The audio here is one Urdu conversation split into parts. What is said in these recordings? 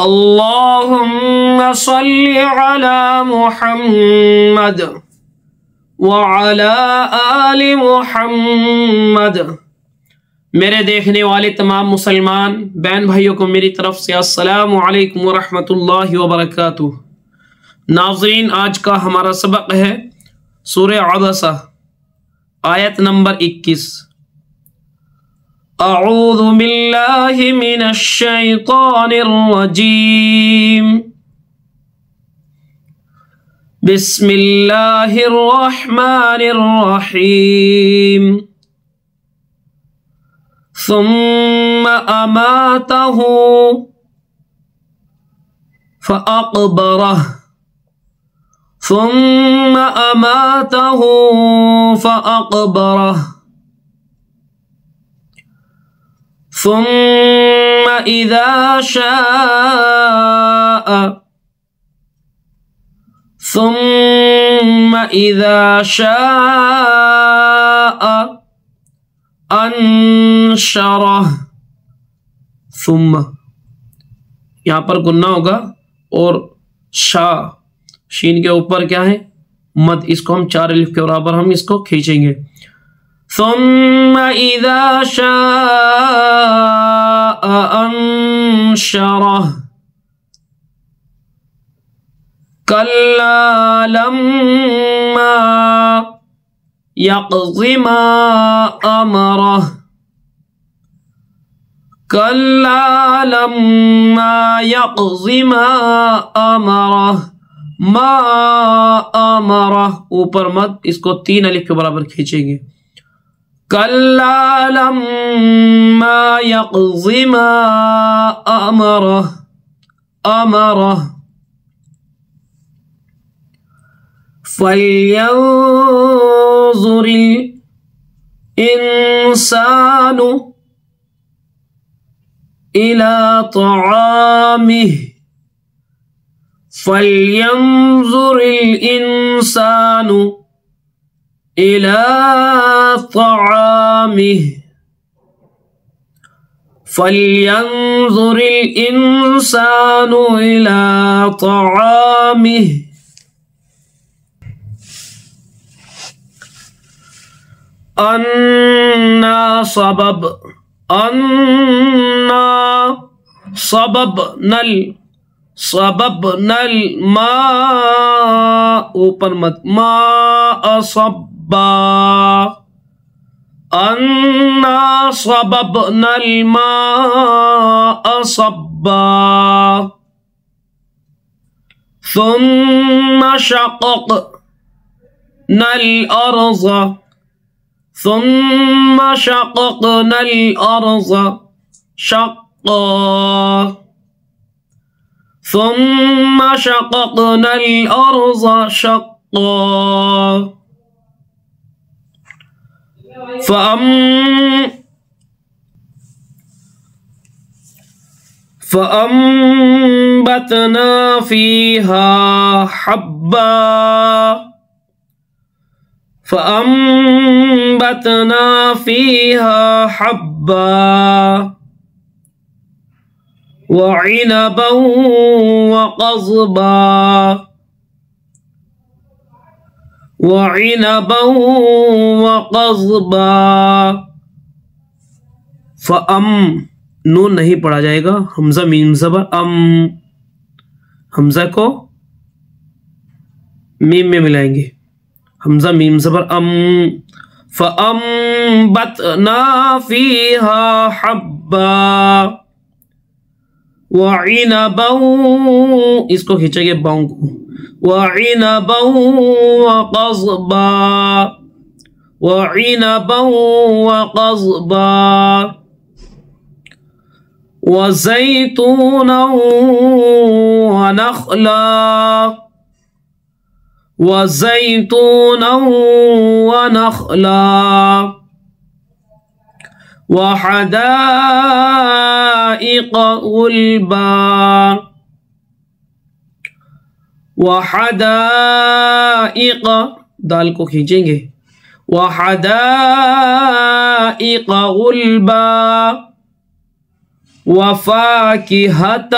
اللہم صلی علی محمد وعلی آل محمد۔ میرے دیکھنے والے تمام مسلمان بہن بھائیوں کو میری طرف سے السلام علیکم ورحمۃ اللہ وبرکاتہ۔ ناظرین، آج کا ہمارا سبق ہے سورہ عبسہ، آیت نمبر 21۔ اعوذ باللہ من الشیطان الرجیم، بسم اللہ الرحمن الرحیم۔ ثم اماتہ فاقبرہ، ثم اماتہ فاقبرہ، ثم اذا شاء انشرہ۔ ثم یہاں پر گنہ ہوگا اور شین کے اوپر کیا ہے؟ مد۔ اس کو ہم 4 الف کے برابر ہم اس کو کھینچیں گے۔ ثم اذا شاء انشرہ، کلا لما یقض ما امرہ، کلا لما یقض ما امرہ، ما امرہ اوپر مد، اس کو 3 الف کے برابر کھینچیں گے۔ کلا لما یقض ما امرہ، امرہ، فلینظر الانسان الى طعامہ، فلینظر الانسان الى طعامہ، فلینظر الانسان الى طعامہ۔ انا صببنا الماء اوپر مد، ماء صبا، انا صببنا الماء صبا، ثم شققنا الارض، ثم شققنا الارض شقا، ثم شققنا الارض شقا، فأنبتنا فيها حبا، فأنبتنا فيها حبا، وعنبا وقضبا، وعنبا وقضبا۔ نون نہیں پڑھا جائے گا، حمزہ میم زبر حمزہ کو میم میں ملائیں گے، حمزہ میم زبر فأنبتنا فيها حبا، وعنبا، اس کو کھینچیں گے باؤں کو، وعنبا وقضبا، وعنبا وقضبا، وزيتونا ونخلا، وزيتونا ونخلا، وحدائق غلبا، وحدائق دال کو کھینچیں گے، وحدائق غلبا، وفاكهة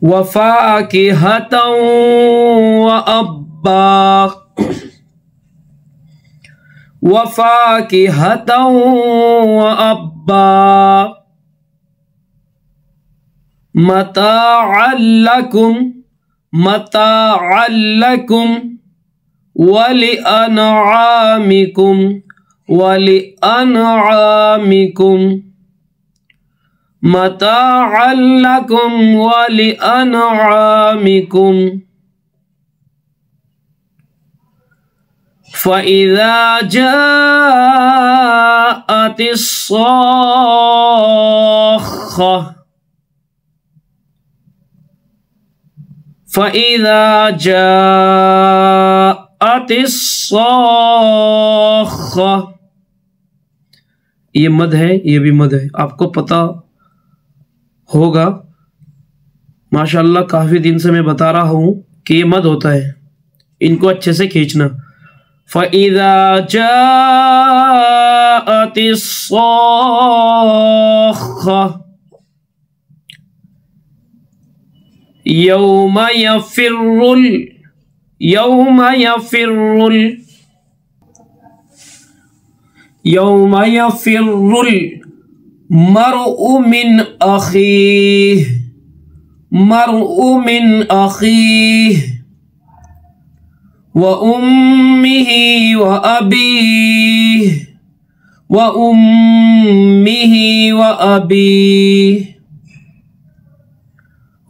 وفاكهة وأبا وفاكهة وأبا متاعا لكم ولأنعامكم متاعا لكم ولأنعامكم. فإذا جاءت الصاخة یہ مد ہے، یہ بھی مد ہے، آپ کو پتا ہوگا ماشاءاللہ، کافی دن سے میں بتا رہا ہوں کہ یہ مد ہوتا ہے، ان کو اچھے سے کھینچنا. فَإِذَا جَاءَتِ الصَّاخَّةُ يَوْمَ يَفِرُّ الْمَرْءُ مِنْ أَخِيهِ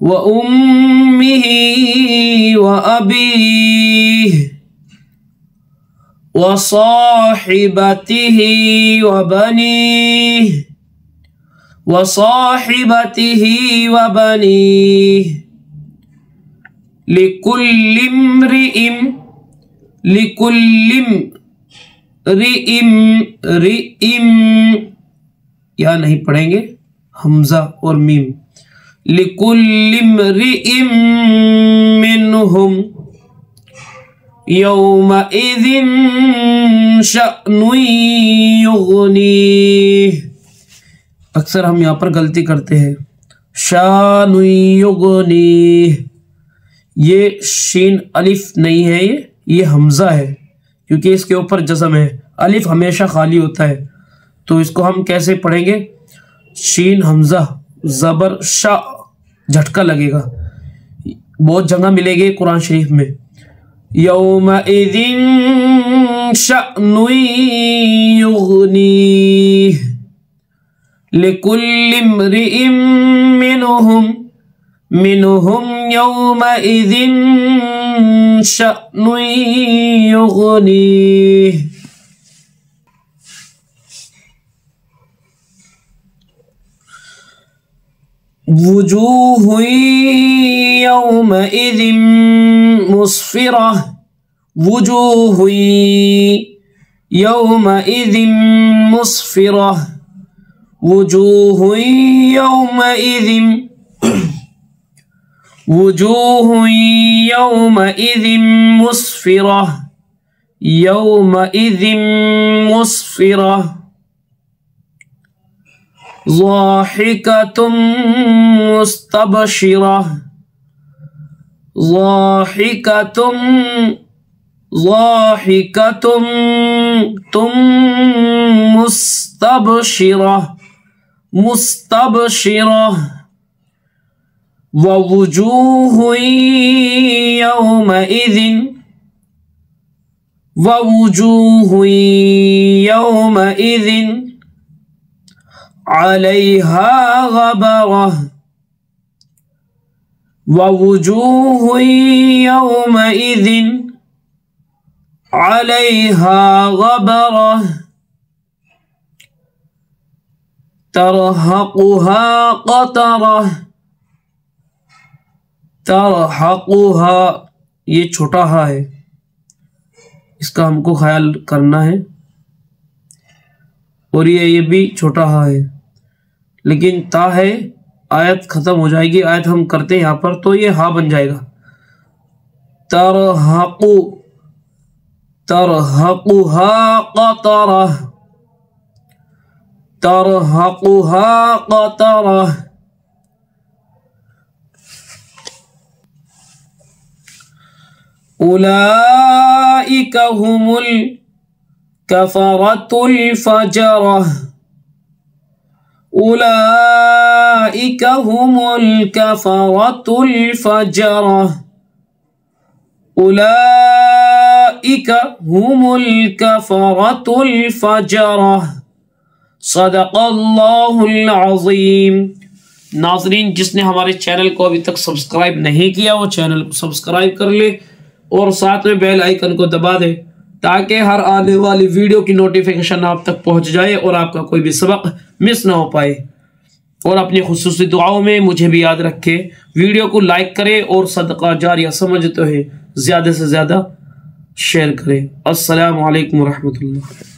وَأُمِّهِ وأبيه وصاحبته وبنيه لكل امرئ یا نہیں پڑھیں گے حمزہ اور میم. لِكُلِّ امْرِئٍ مِّنْهُمْ يَوْمَئِذٍ شَأْنٌ يُغْنِيهِ. اکثر ہم یہاں پر غلطی کرتے ہیں، شَأْنٌ يُغْنِيهِ، یہ شین الف نہیں ہے، یہ حمزہ ہے، کیونکہ اس کے اوپر جزم ہے. الف ہمیشہ خالی ہوتا ہے، تو اس کو ہم کیسے پڑھیں گے؟ شین حمزہ زبر شا، جھٹکا لگے گا. بہت جگہ ملے گی قرآن شریف میں. یومئذ شأن یغنیہ لکل امرئ منہم یومئذ شأن یغنیہ. وجوہ یومئذ مسفرہ وجوہ یومئذ مسفرہ وجوہ یومئذ مسفرہ یومئذ مسفرہ ضاحکۃ مستبشرہ ضاحکۃ مستبشرہ ووجوہ یومئذ علیہا غبرہ ووجوہ یومئذ علیہا غبرہ ترہقہا قطرہ ترہقہا، یہ چھوٹا ہا ہے، اس کا ہم کو خیال کرنا ہے، اور یہ بھی چھوٹا ہا ہے، لیکن تا ہے، آیت ختم ہو جائے گی، آیت ہم کرتے ہیں یہاں پر تو یہ ہا بن جائے گا. ترہقہا قطرہ ترہقہا قطرہ اولئک هم الکفرۃ الفجرہ، اولئک هم الکفرۃ الفجرہ، اولئک هم الکفرۃ الفجرہ۔ صدق اللہ العظیم۔ ناظرین، جس نے ہمارے چینل کو ابھی تک سبسکرائب نہیں کیا وہ چینل کو سبسکرائب کر لے اور ساتھ میں بیل آئیکن کو دبا دے تاکہ ہر آنے والی ویڈیو کی نوٹیفیکیشن آپ تک پہنچ جائے اور آپ کا کوئی بھی سبق مس نہ ہو پائے۔ اور اپنی خصوصی دعاؤں میں مجھے بھی یاد رکھے، ویڈیو کو لائک کرے اور صدقہ جاریہ سمجھتے ہوئے زیادہ سے زیادہ شیئر کرے۔ السلام علیکم ورحمۃ اللہ۔